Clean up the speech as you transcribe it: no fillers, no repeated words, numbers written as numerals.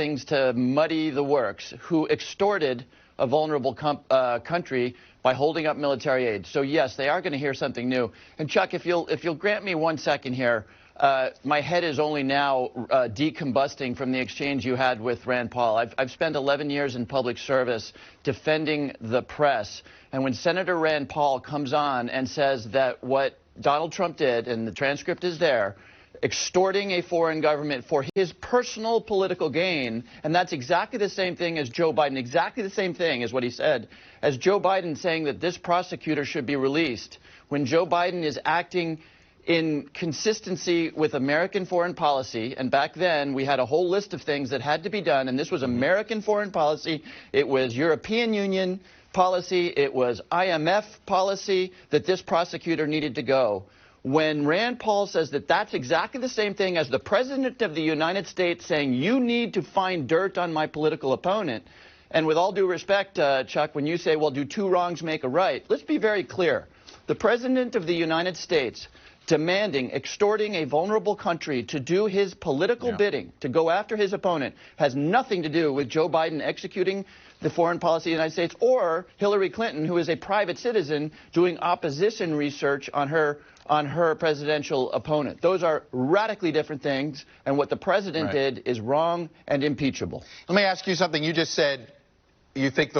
things to muddy the works, who extorted a vulnerable country by holding up military aid. So yes, they are going to hear something new. And Chuck, if you'll grant me 1 second here, my head is only now decombusting from the exchange you had with Rand Paul. I've spent 11 years in public service defending the press, and when Senator Rand Paul comes on and says that what Donald Trump did, and the transcript is there, extorting a foreign government for his personal political gain, and that's exactly the same thing as Joe Biden, exactly the same thing as what he said, as Joe Biden saying that this prosecutor should be released, when Joe Biden is acting in consistency with American foreign policy. And back then we had a whole list of things that had to be done, and this was American foreign policy. It was European Union policy. It was IMF policy that this prosecutor needed to go. When Rand Paul says that that's exactly the same thing as the President of the United States saying you need to find dirt on my political opponent, and with all due respect, Chuck, when you say, well, do two wrongs make a right, let's be very clear. The President of the United States demanding, extorting a vulnerable country to do his political bidding, to go after his opponent, has nothing to do with Joe Biden executing the foreign policy of the United States, or Hillary Clinton, who is a private citizen, doing opposition research on her presidential opponent. Those are radically different things, and what the president did is wrong and impeachable. Let me ask you something. You just said you think the